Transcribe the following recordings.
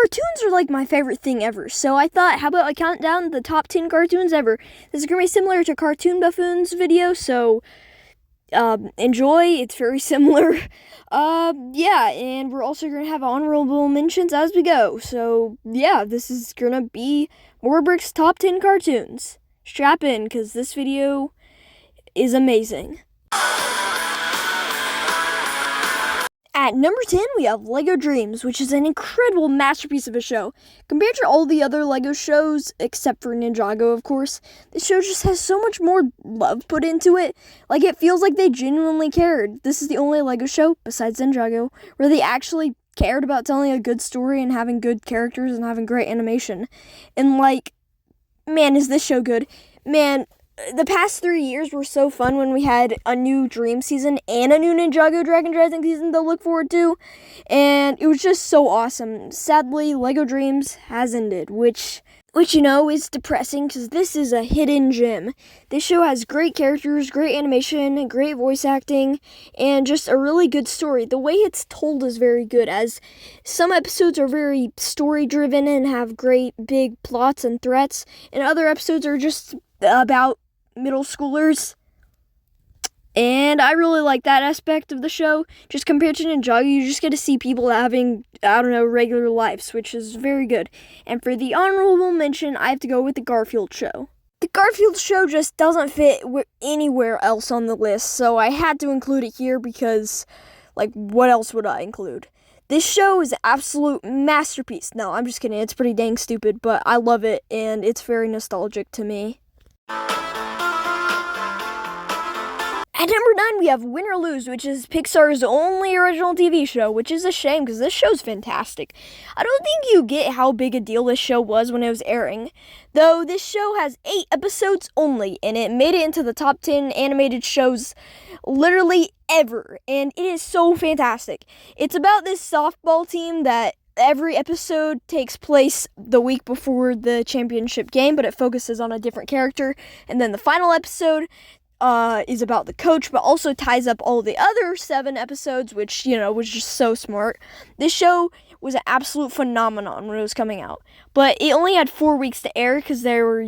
cartoons are like my favorite thing ever. So I thought, how about I count down the top 10 cartoons ever? This is going to be similar to Cartoon Buffoon's video, so enjoy. It's very similar. Yeah, and we're also going to have honorable mentions as we go. So yeah, this is going to be Morbrick's top 10 cartoons. Strap in, because this video is amazing. At number 10, we have LEGO Dreams, which is an incredible masterpiece of a show. Compared to all the other LEGO shows, except for Ninjago, of course, this show just has so much more love put into it. Like, it feels like they genuinely cared. This is the only LEGO show, besides Ninjago, where they actually cared about telling a good story and having good characters and having great animation. And, like, man, is this show good. Man, the past 3 years were so fun when we had a new Dream season and a new Ninjago Dragon Rising season to look forward to, and it was just so awesome. Sadly, LEGO Dreams has ended, which is depressing, because this is a hidden gem. This show has great characters, great animation, great voice acting, and just a really good story. The way it's told is very good, as some episodes are very story-driven and have great big plots and threats, and other episodes are just about middle schoolers, and I really like that aspect of the show. Just compared to Ninjago, you just get to see people having, regular lives, which is very good. And for the honorable mention, I have to go with the Garfield show. The Garfield show just doesn't fit anywhere else on the list, so I had to include it here because, what else would I include? This show is an absolute masterpiece. No, I'm just kidding. It's pretty dang stupid, but I love it, and it's very nostalgic to me. At number 9, we have Win or Lose, which is Pixar's only original TV show, which is a shame because this show's fantastic. I don't think you get how big a deal this show was when it was airing. Though this show has 8 episodes only, and it made it into the top 10 animated shows literally ever, and it is so fantastic. It's about this softball team that every episode takes place the week before the championship game, but it focuses on a different character, and then the final episode is about the coach, but also ties up all the other 7 episodes, which, was just so smart. This show was an absolute phenomenon when it was coming out, but it only had 4 weeks to air because they were,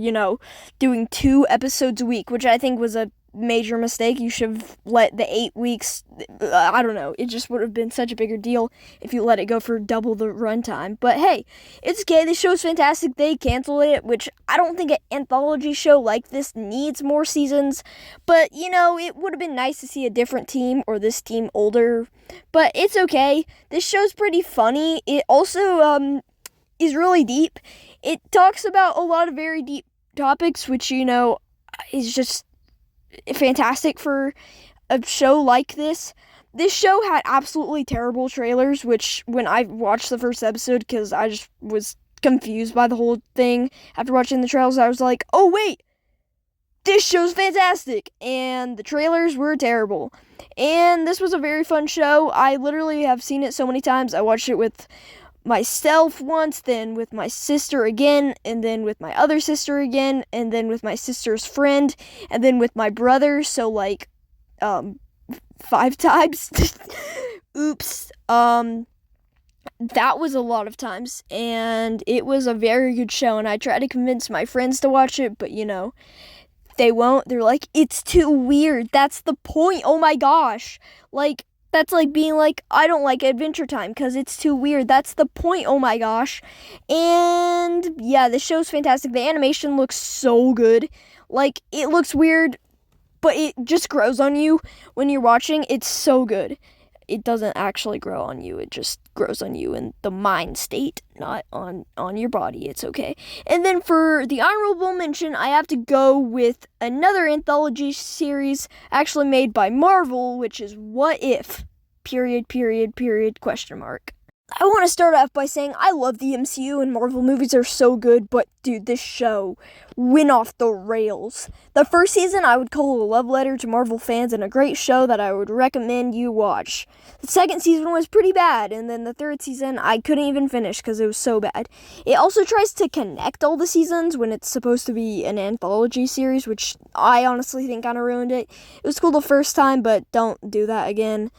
doing 2 episodes a week, which I think was a major mistake. You should have let the 8 weeks, it just would have been such a bigger deal if you let it go for double the runtime. But hey, it's okay, this show's fantastic. They canceled it, which I don't think an anthology show like this needs more seasons, but it would have been nice to see a different team, or this team older, but it's okay. This show's pretty funny. It also is really deep. It talks about a lot of very deep topics, which is just fantastic for a show like this. This show had absolutely terrible trailers, which when I watched the first episode, because I just was confused by the whole thing after watching the trailers, I was like, oh wait, this show's fantastic, and the trailers were terrible. And this was a very fun show. I literally have seen it so many times. I watched it with myself once, then with my sister again, and then with my other sister again, and then with my sister's friend, and then with my brother, so 5 times. Oops. That was a lot of times, and it was a very good show, and I tried to convince my friends to watch it, but they won't. They're like, it's too weird. That's the point. Oh my gosh. That's like being like, I don't like Adventure Time because it's too weird. That's the point, oh my gosh. And yeah, this show's fantastic. The animation looks so good. It looks weird, but it just grows on you when you're watching. It's so good. It doesn't actually grow on you. It just grows on you in the mind state, not on your body. It's okay. And then for the honorable mention, I have to go with another anthology series actually made by Marvel, which is What If? ... I want to start off by saying I love the MCU and Marvel movies are so good, but dude, this show went off the rails. The first season I would call a love letter to Marvel fans and a great show that I would recommend you watch. The second season was pretty bad, and then the third season I couldn't even finish because it was so bad. It also tries to connect all the seasons when it's supposed to be an anthology series, which I honestly think kind of ruined it. It was cool the first time, but don't do that again.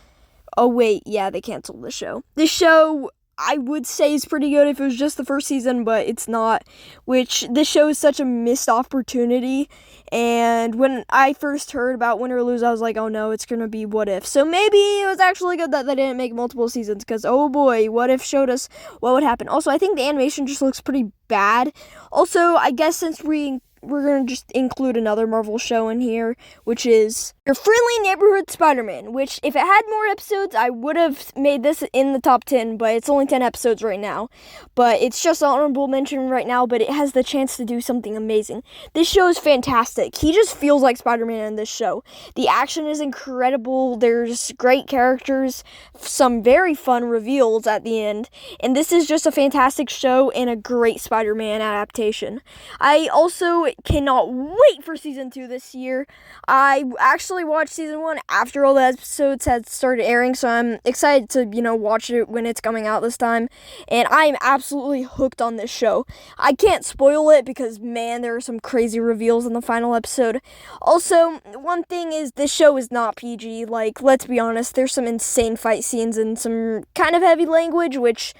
Oh wait, yeah, they canceled the show. This show I would say is pretty good if it was just the first season, but it's not, which this show is such a missed opportunity. And when I first heard about Win or Lose, I was like, oh no, it's gonna be What If. So maybe it was actually good that they didn't make multiple seasons, because oh boy, What If showed us what would happen. Also, I think the animation just looks pretty bad. Also, I guess since we're going to just include another Marvel show in here, which is Your Friendly Neighborhood Spider-Man, which if it had more episodes, I would have made this in the top 10, but it's only 10 episodes right now. But it's just an honorable mention right now, but it has the chance to do something amazing. This show is fantastic. He just feels like Spider-Man in this show. The action is incredible. There's great characters, some very fun reveals at the end, and this is just a fantastic show and a great Spider-Man adaptation. I also cannot wait for season 2 this year. I actually watched season 1 after all the episodes had started airing, so I'm excited to, watch it when it's coming out this time. And I'm absolutely hooked on this show. I can't spoil it because, man, there are some crazy reveals in the final episode. Also, one thing is this show is not PG. Like, let's be honest, there's some insane fight scenes and some kind of heavy language, which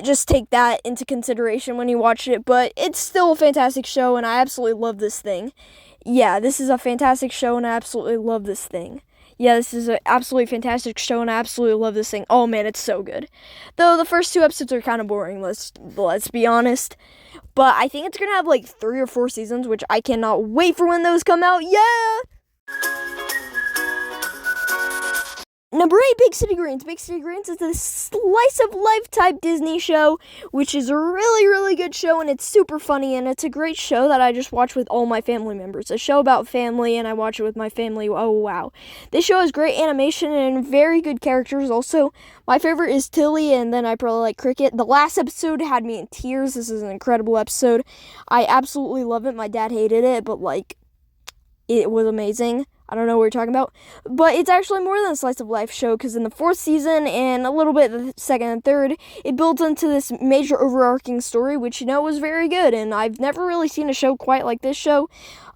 just take that into consideration when you watch it, but it's still a fantastic show, and I absolutely love this thing. Yeah, this is a fantastic show, and I absolutely love this thing. Yeah, this is an absolutely fantastic show, and I absolutely love this thing. Oh man, it's so good. Though the first 2 episodes are kind of boring, let's be honest. But I think it's gonna have like 3 or 4 seasons, which I cannot wait for when those come out. Yeah! Number 8, Big City Greens. Big City Greens is a slice of life type Disney show, which is a really, really good show, and it's super funny, and it's a great show that I just watch with all my family members. A show about family, and I watch it with my family. Oh, wow. This show has great animation and very good characters. Also, my favorite is Tilly, and then I probably like Cricket. The last episode had me in tears. This is an incredible episode. I absolutely love it. My dad hated it, but, it was amazing. I don't know what you're talking about, but it's actually more than a slice of life show, because in the 4th season and a little bit the 2nd and 3rd, it builds into this major overarching story, which, was very good, and I've never really seen a show quite like this show.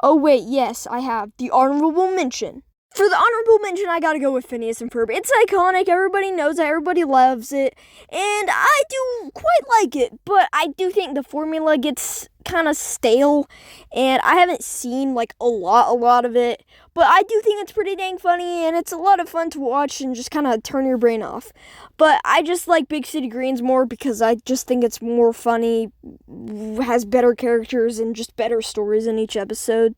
Oh wait, yes, I have. The honorable mention. For the honorable mention, I gotta go with Phineas and Ferb. It's iconic, everybody knows it, everybody loves it, and I do quite like it, but I do think the formula gets kind of stale, and I haven't seen, a lot of it, but I do think it's pretty dang funny, and it's a lot of fun to watch and just kind of turn your brain off. But I just like Big City Greens more because I just think it's more funny, has better characters, and just better stories in each episode.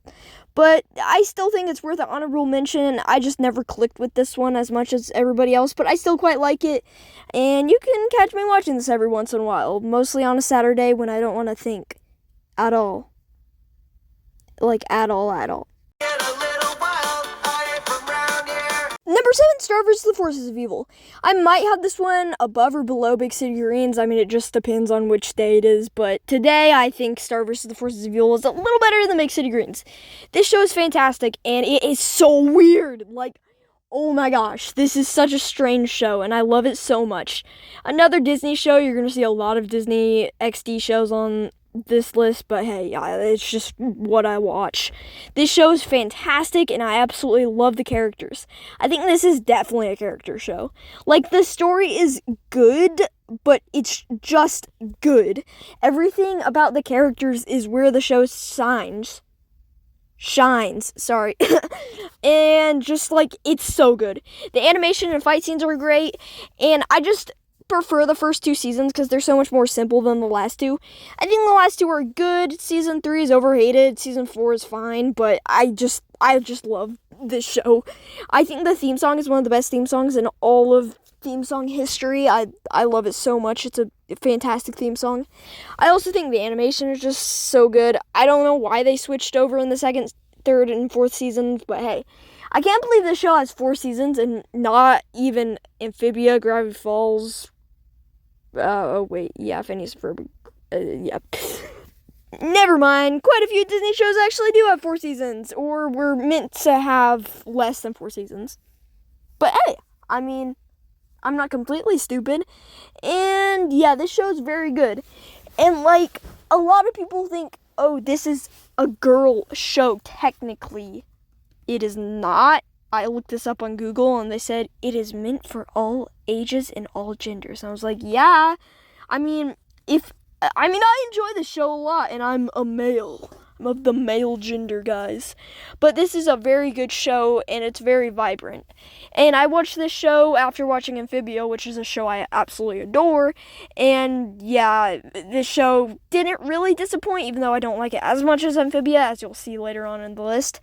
But I still think it's worth an honorable mention. I just never clicked with this one as much as everybody else, but I still quite like it. And you can catch me watching this every once in a while, mostly on a Saturday when I don't want to think at all. At all. Number 7, Star vs. the Forces of Evil. I might have this one above or below Big City Greens. I mean, it just depends on which day it is. But today, I think Star vs. the Forces of Evil is a little better than Big City Greens. This show is fantastic, and it is so weird. Oh my gosh, this is such a strange show, and I love it so much. Another Disney show. You're going to see a lot of Disney XD shows on this list, but hey, it's just what I watch. This show is fantastic, and I absolutely love the characters. I think this is definitely a character show. The story is good, but it's just good. Everything about the characters is where the show shines, sorry. And just it's so good. The animation and fight scenes are great, and I just prefer the first 2 seasons because they're so much more simple than the last 2. I think the last 2 are good. Season 3 is overhated. Season 4 is fine, but I just love this show. I think the theme song is one of the best theme songs in all of theme song history. I love it so much. It's a fantastic theme song. I also think the animation is just so good. I don't know why they switched over in the 2nd, 3rd, and 4th seasons, but hey. I can't believe this show has 4 seasons and not even Amphibia, Gravity Falls. Phineas and Ferb. Never mind. Quite a few Disney shows actually do have 4 seasons, or were meant to have less than 4 seasons. But hey, I mean, I'm not completely stupid. And yeah, this show is very good. And a lot of people think, oh, this is a girl show. Technically, it is not. I looked this up on Google, and they said it is meant for all ages and all genders. And I was like, yeah, I mean, I enjoy the show a lot, and I'm a male. I'm of the male gender, guys. But this is a very good show, and it's very vibrant. And I watched this show after watching Amphibia, which is a show I absolutely adore. And yeah, this show didn't really disappoint, even though I don't like it as much as Amphibia, as you'll see later on in the list.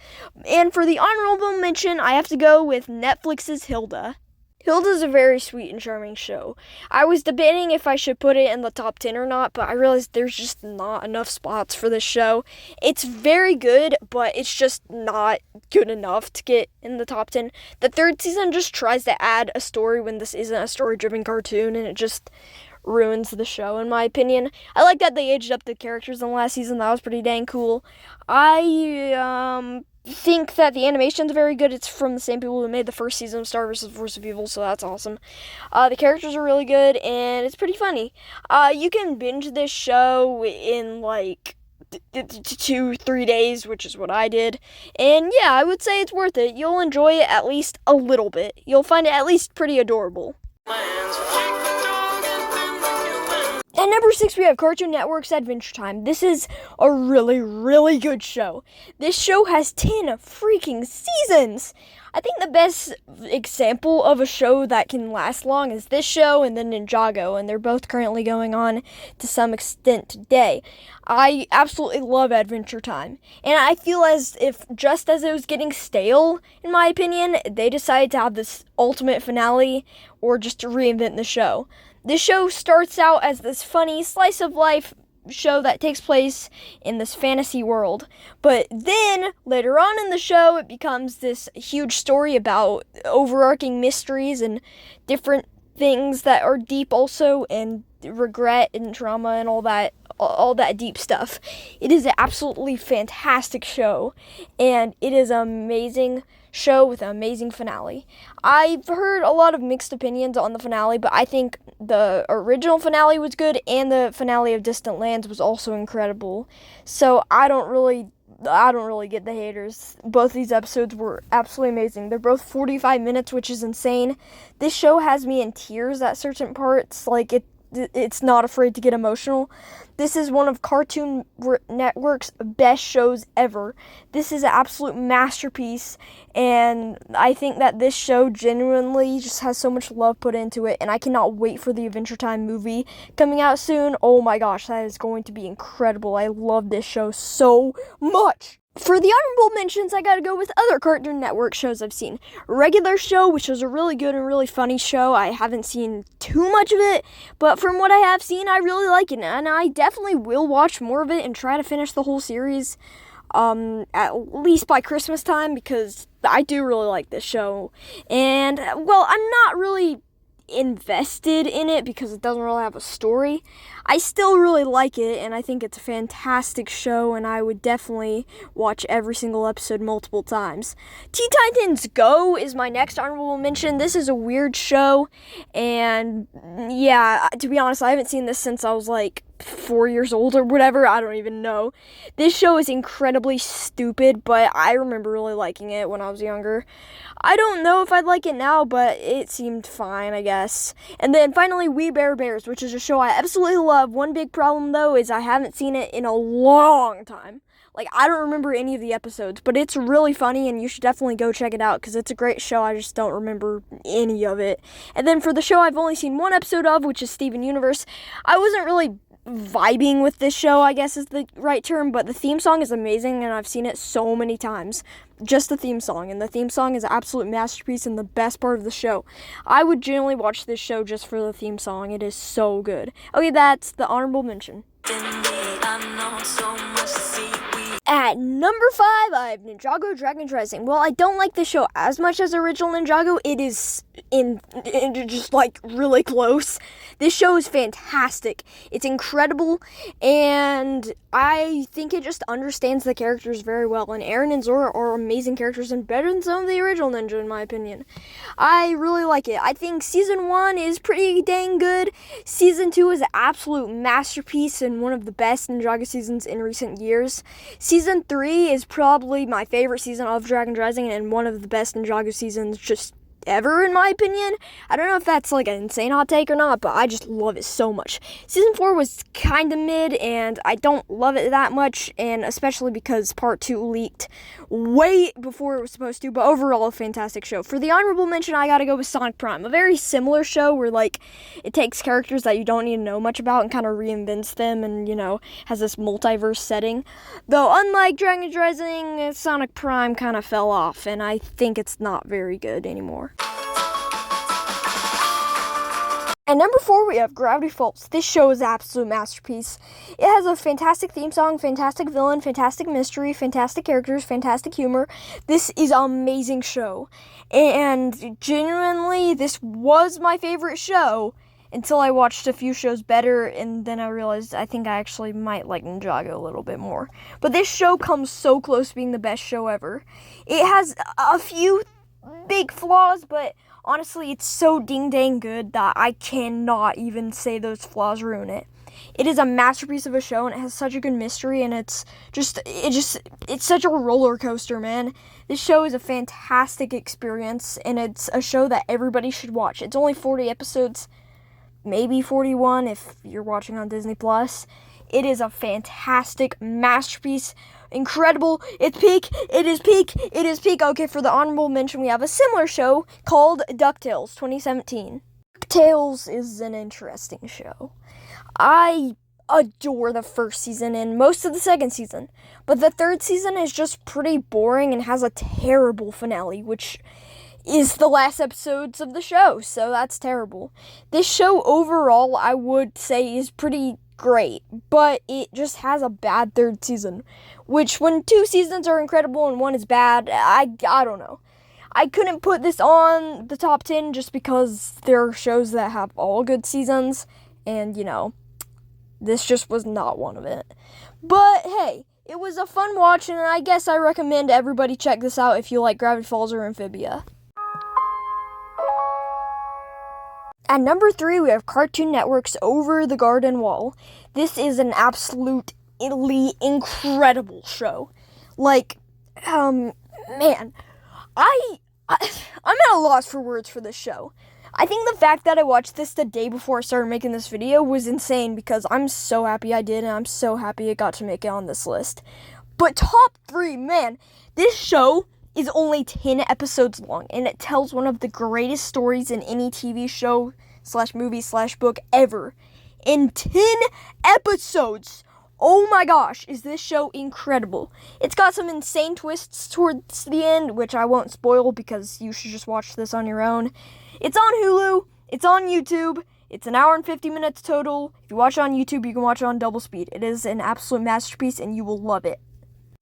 And for the honorable mention, I have to go with Netflix's Hilda. Hilda's a very sweet and charming show. I was debating if I should put it in the top 10 or not, but I realized there's just not enough spots for this show. It's very good, but it's just not good enough to get in the top 10. The third season just tries to add a story when this isn't a story-driven cartoon, and it just ruins the show, in my opinion. I like that they aged up the characters in the last season. That was pretty dang cool. I think that the animation's very good. It's from the same people who made the first season of Star vs. Force of Evil, so that's awesome. The characters are really good, and it's pretty funny. You can binge this show in, 2-3 days, which is what I did. And yeah, I would say it's worth it. You'll enjoy it at least a little bit. You'll find it at least pretty adorable. At number 6, we have Cartoon Network's Adventure Time. This is a really, really good show. This show has 10 freaking seasons. I think the best example of a show that can last long is this show and then Ninjago, and they're both currently going on to some extent today. I absolutely love Adventure Time, and I feel as if just as it was getting stale, in my opinion, they decided to have this ultimate finale or just to reinvent the show. This show starts out as this funny slice of life show that takes place in this fantasy world. But then, later on in the show, it becomes this huge story about overarching mysteries and different things that are deep also, and regret and trauma and all that deep stuff. It is an absolutely fantastic show, and it is an amazing show with an amazing finale. I've heard a lot of mixed opinions on the finale, but I think the original finale was good, and the finale of Distant Lands was also incredible. So I don't really get the haters. Both these episodes were absolutely amazing. They're both 45 minutes, which is insane. This show has me in tears at certain parts. It's not afraid to get emotional. This is one of Cartoon Network's best shows ever. This is an absolute masterpiece, and I think that this show genuinely just has so much love put into it, and I cannot wait for the Adventure Time movie coming out soon. Oh my gosh, that is going to be incredible. I love this show so much. For the honorable mentions, I gotta go with other Cartoon Network shows I've seen. Regular Show, which was a really good and really funny show. I haven't seen too much of it, but from what I have seen, I really like it, and I definitely will watch more of it and try to finish the whole series, at least by Christmas time, because I do really like this show. And, well, I'm not really invested in it because it doesn't really have a story. I still really like it, and I think it's a fantastic show, and I would definitely watch every single episode multiple times. Teen Titans Go is my next honorable mention. This is a weird show, and yeah, to be honest, I haven't seen this since I was 4 years old or whatever. I don't even know. This show is incredibly stupid, but I remember really liking it when I was younger. I don't know if I'd like it now, but it seemed fine, I guess. And then finally, We Bare Bears, which is a show I absolutely love. One big problem, though, is I haven't seen it in a long time. I don't remember any of the episodes, but it's really funny, and you should definitely go check it out, because it's a great show. I just don't remember any of it. And then for the show I've only seen one episode of, which is Steven Universe, I wasn't really vibing with this show, I guess is the right term, but the theme song is amazing, and I've seen it so many times. Just the theme song, and the theme song is an absolute masterpiece and the best part of the show. I would generally watch this show just for the theme song. It is so good. Okay, that's the honorable mention. At number 5, I have Ninjago Dragon's Rising. Well, I don't like this show as much as original Ninjago. It is just really close. This show is fantastic. It's incredible, and I think it just understands the characters very well. And Eren and Zora are amazing characters and better than some of the original Ninja, in my opinion. I really like it. I think Season 1 is pretty dang good. Season 2 is an absolute masterpiece and one of the best Ninjago seasons in recent years. Season 3 is probably my favorite season of Dragon's Rising and one of the best Ninjago seasons, just ever, in my opinion. I don't know if that's like an insane hot take or not, but I just love it so much. Season 4 was kind of mid, and I don't love it that much, and especially because part 2 leaked way before it was supposed to, but overall a fantastic show. For the honorable mention, I gotta go with Sonic Prime, a very similar show where like it takes characters that you don't need to know much about and kind of reinvents them, and has this multiverse setting. Though unlike Dragon Age Rising, Sonic Prime kind of fell off, and I think it's not very good anymore. At number 4, we have Gravity Falls. This show is an absolute masterpiece. It has a fantastic theme song, fantastic villain, fantastic mystery, fantastic characters, fantastic humor. This is an amazing show. And genuinely, this was my favorite show until I watched a few shows better, and then I realized I think I actually might like Ninjago a little bit more. But this show comes so close to being the best show ever. It has a few big flaws, but honestly, it's so ding-dang good that I cannot even say those flaws ruin it. It is a masterpiece of a show, and it has such a good mystery, and it's such a roller coaster, man. This show is a fantastic experience, and it's a show that everybody should watch. It's only 40 episodes, maybe 41 if you're watching on Disney+. It is a fantastic masterpiece. Incredible. It's peak. It is peak. It is peak. Okay, for the honorable mention, we have a similar show called DuckTales 2017. DuckTales is an interesting show. I adore the first season and most of the second season, but the third season is just pretty boring and has a terrible finale, which is the last episodes of the show, so that's terrible. This show overall, I would say, is pretty great, but it just has a bad third season, which when 2 seasons are incredible and 1 is bad, I don't know. I couldn't put this on the top 10 just because there are shows that have all good seasons, and this just was not one of it. But hey, it was a fun watch, and I guess I recommend everybody check this out if you like Gravity Falls or Amphibia. At number 3, we have Cartoon Network's Over the Garden Wall. This is an absolutely incredible show. Like, man, I'm at a loss for words for this show. I think the fact that I watched this the day before I started making this video was insane because I'm so happy I did, and I'm so happy it got to make it on this list. But top 3, man, this show is only 10 episodes long, and it tells one of the greatest stories in any TV show / movie / book ever. In 10 episodes! Oh my gosh, is this show incredible. It's got some insane twists towards the end, which I won't spoil because you should just watch this on your own. It's on Hulu, it's on YouTube, it's an hour and 50 minutes total. If you watch it on YouTube, you can watch it on double speed. It is an absolute masterpiece, and you will love it.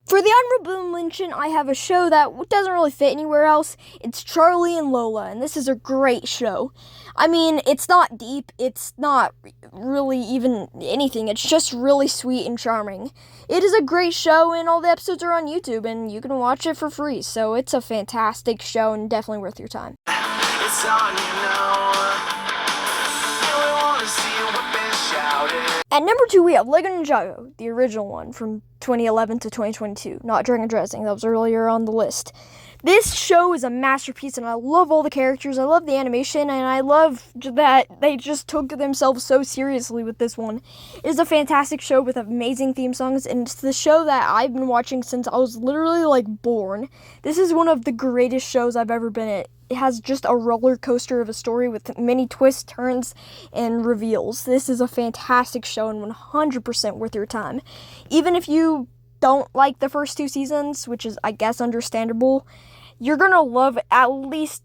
For the honorable mention, I have a show that doesn't really fit anywhere else. It's Charlie and Lola, and this is a great show. I mean, it's not deep, it's not really even anything, it's just really sweet and charming. It is a great show, and all the episodes are on YouTube, and you can watch it for free, so it's a fantastic show and definitely worth your time. It's on, really wanna see you whip and shout it. At number 2, we have Lego Ninjago, the original one from 2011 to 2022, not Dragon Age Rising, that was earlier on the list. This show is a masterpiece, and I love all the characters, I love the animation, and I love that they just took themselves so seriously with this one. It is a fantastic show with amazing theme songs, and it's the show that I've been watching since I was literally, born. This is one of the greatest shows I've ever been in. It has just a roller coaster of a story with many twists, turns, and reveals. This is a fantastic show and 100% worth your time. Even if you don't like the first 2 seasons, which is, I guess, understandable, you're gonna love at least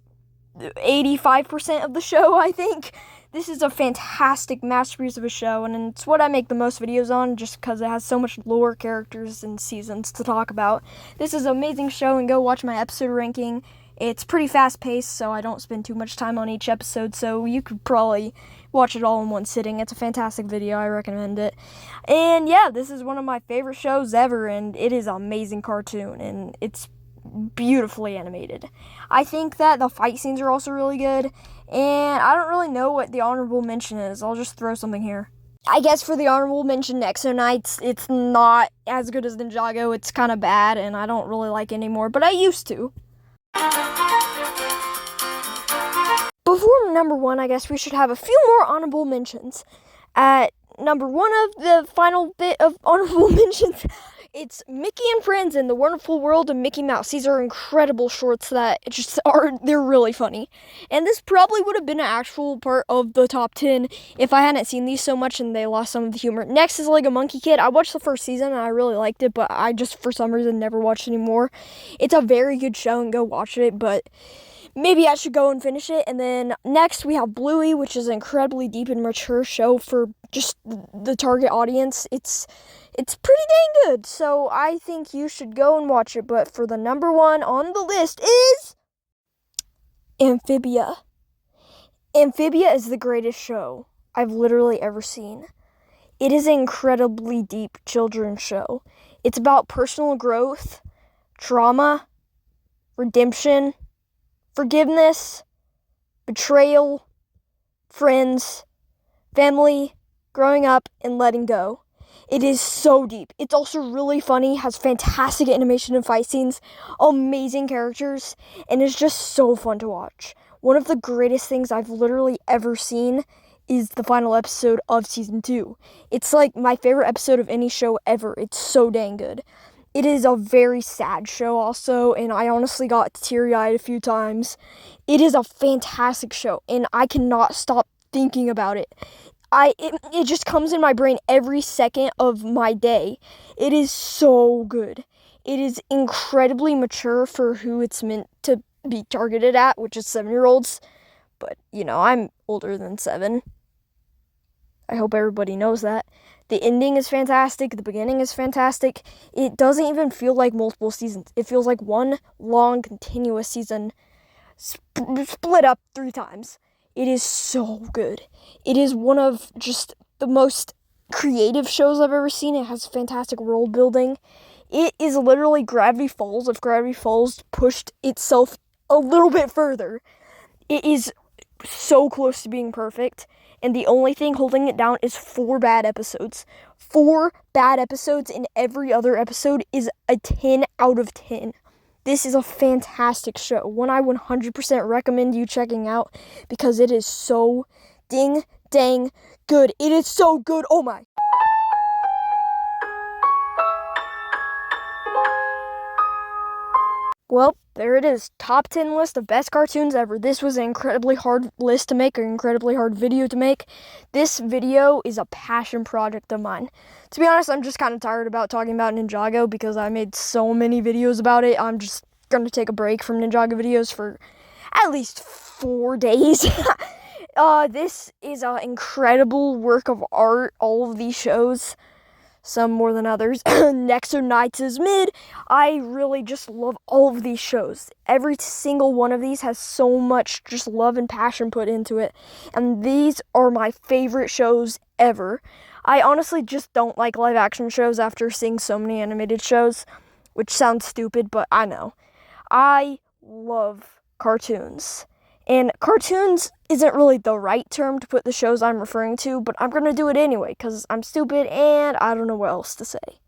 85% of the show, I think. This is a fantastic masterpiece of a show, and it's what I make the most videos on just because it has so much lore, characters, and seasons to talk about. This is an amazing show, and go watch my episode ranking. It's pretty fast-paced, so I don't spend too much time on each episode, so you could probably watch it all in one sitting. It's a fantastic video. I recommend it. And yeah, this is one of my favorite shows ever, and it is an amazing cartoon, and it's beautifully animated. I think that the fight scenes are also really good, and I don't really know what the honorable mention is. I'll just throw something here. I guess for the honorable mention, Nexo Knights, it's not as good as Ninjago. It's kind of bad, and I don't really like it anymore, but I used to. before number one, I guess we should have a few more honorable mentions. At number one of the final bit of honorable mentions, it's Mickey and Friends in the Wonderful World of Mickey Mouse. These are incredible shorts that they're really funny. And this probably would have been an actual part of the top 10 if I hadn't seen these so much and they lost some of the humor. Next is Lego Monkey Kid. I watched the first season and I really liked it, but I just, for some reason, never watched anymore. It's a very good show and go watch it, but maybe I should go and finish it. And then next we have Bluey, which is an incredibly deep and mature show for just the target audience. It's pretty dang good, so I think you should go and watch it. But for the number one on the list is Amphibia. Amphibia is the greatest show I've literally ever seen. It is an incredibly deep children's show. It's about personal growth, trauma, redemption, forgiveness, betrayal, friends, family, growing up, and letting go. It is so deep. It's also really funny, has fantastic animation and fight scenes, amazing characters, and it's just so fun to watch. One of the greatest things I've literally ever seen is the final episode of season 2. It's like my favorite episode of any show ever. It's so dang good. It is a very sad show also, and I honestly got teary-eyed a few times. It is a fantastic show, and I cannot stop thinking about it. It just comes in my brain every second of my day. It is so good. It is incredibly mature for who it's meant to be targeted at, which is 7-year-olds. But, I'm older than 7. I hope everybody knows that. The ending is fantastic. The beginning is fantastic. It doesn't even feel like multiple seasons. It feels like one long, continuous season split up 3 times. It is so good. It is one of just the most creative shows I've ever seen. It has fantastic world building. It is literally Gravity Falls if Gravity Falls pushed itself a little bit further. It is so close to being perfect. And the only thing holding it down is 4 bad episodes. 4 bad episodes, and every other episode is a 10 out of 10. This is a fantastic show, one I 100% recommend you checking out because it is so dang good. It is so good. Oh my. Well, there it is. Top 10 list of best cartoons ever. This was an incredibly hard list to make, an incredibly hard video to make. This video is a passion project of mine. To be honest, I'm just kind of tired about talking about Ninjago because I made so many videos about it. I'm just going to take a break from Ninjago videos for at least 4 days. This is an incredible work of art, all of these shows. Some more than others. Nexo Knights is mid. I really just love all of these shows. Every single one of these has so much just love and passion put into it. And these are my favorite shows ever. I honestly just don't like live action shows after seeing so many animated shows, which sounds stupid, but I know. I love cartoons. And cartoons isn't really the right term to put the shows I'm referring to, but I'm going to do it anyway because I'm stupid and I don't know what else to say.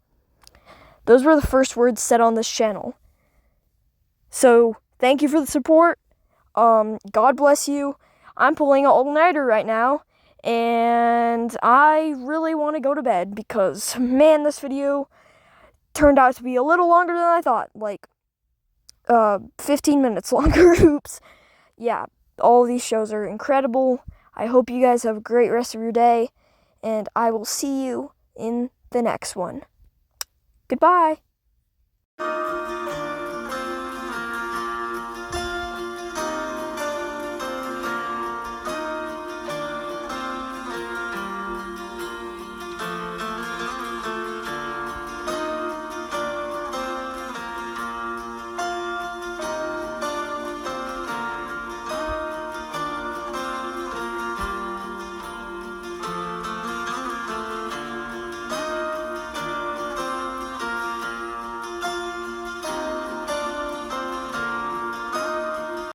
Those were the first words said on this channel. So, thank you for the support. God bless you. I'm pulling an all-nighter right now, and I really want to go to bed because, man, this video turned out to be a little longer than I thought. 15 minutes longer. Oops. Yeah, all these shows are incredible. I hope you guys have a great rest of your day, and I will see you in the next one. Goodbye.